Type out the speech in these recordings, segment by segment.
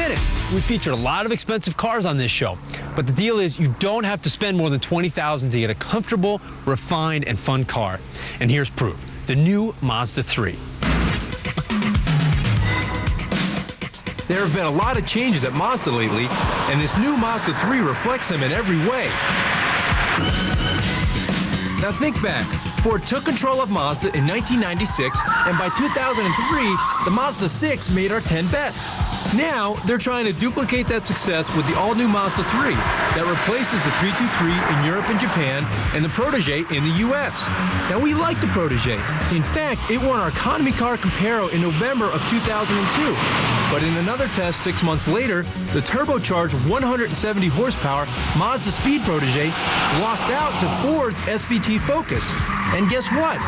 admit it, we featured a lot of expensive cars on this show, but the deal is you don't have to spend more than $20,000 to get a comfortable, refined, and fun car. And here's proof: the new Mazda 3. There have been a lot of changes at Mazda lately, and this new Mazda 3 reflects them in every way. Now think back. Ford took control of Mazda in 1996, and by 2003, the Mazda 6 made our 10 best. Now, they're trying to duplicate that success with the all-new Mazda 3 that replaces the 323 in Europe and Japan and the Protégé in the US. Now, we like the Protégé. In fact, it won our economy car Comparo in November of 2002. But in another test 6 months later, the turbocharged 170 horsepower Mazda Speed Protégé lost out to Ford's SVT Focus. And guess what?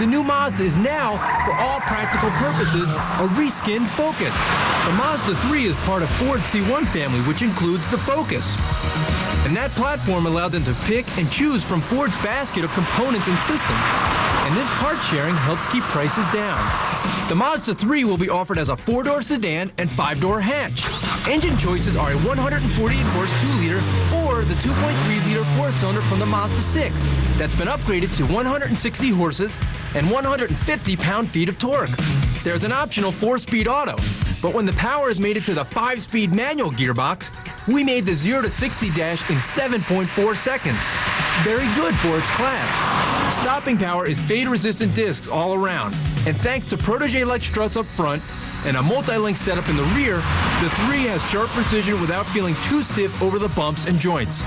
The new Mazda is now, for all practical purposes, a reskinned Focus. The Mazda 3 is part of Ford's C1 family, which includes the Focus. And that platform allowed them to pick and choose from Ford's basket of components and systems. And this part sharing helped keep prices down. The Mazda 3 will be offered as a 4-door sedan and 5-door hatch. Engine choices are a 148-horse 2-liter or the 2.3-liter 4-cylinder from the Mazda 6 that's been upgraded to 160 horses and 150 pound-feet of torque. There's an optional 4-speed auto, but when the power is mated to the 5-speed manual gearbox, we made the 0 to 60 dash in 7.4 seconds. Very good for its class. Stopping power is fade-resistant discs all around, and thanks to Protégé-like struts up front and a multi-link setup in the rear, the 3 has sharp precision without feeling too stiff over the bumps and joints.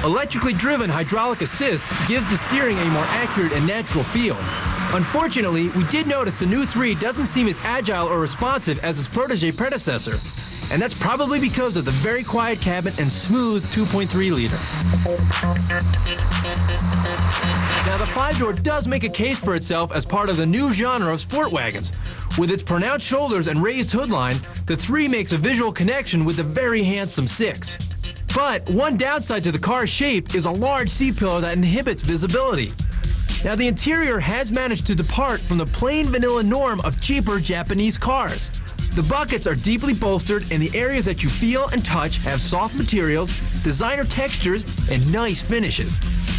Electrically driven hydraulic assist gives the steering a more accurate and natural feel. Unfortunately, we did notice the new 3 doesn't seem as agile or responsive as its Protégé predecessor. And that's probably because of the very quiet cabin and smooth 2.3-liter. Now, the 5-door does make a case for itself as part of the new genre of sport wagons. With its pronounced shoulders and raised hood line, the 3 makes a visual connection with the very handsome 6. But one downside to the car's shape is a large C-pillar that inhibits visibility. Now, the interior has managed to depart from the plain vanilla norm of cheaper Japanese cars. The buckets are deeply bolstered, and the areas that you feel and touch have soft materials, designer textures, and nice finishes.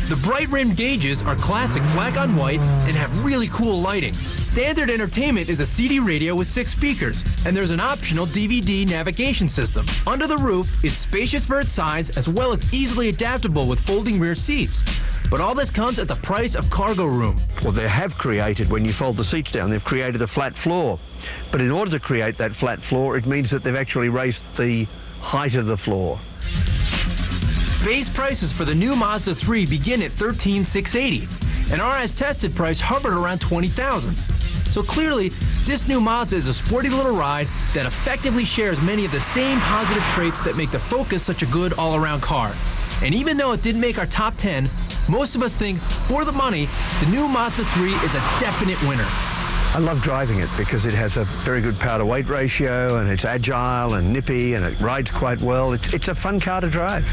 The bright rimmed gauges are classic black on white and have really cool lighting. Standard entertainment is a CD radio with 6 speakers, and there's an optional DVD navigation system. Under the roof, it's spacious for its size as well as easily adaptable with folding rear seats. But all this comes at the price of cargo room. Well, they have created, when you fold the seats down, they've created a flat floor. But in order to create that flat floor, it means that they've actually raised the height of the floor. Base prices for the new Mazda 3 begin at $13,680, and our as-tested price hovered around $20,000. So clearly, this new Mazda is a sporty little ride that effectively shares many of the same positive traits that make the Focus such a good all-around car. And even though it didn't make our top 10, most of us think, for the money, the new Mazda 3 is a definite winner. I love driving it because it has a very good power-to-weight ratio, and it's agile and nippy, and it rides quite well. It's a fun car to drive.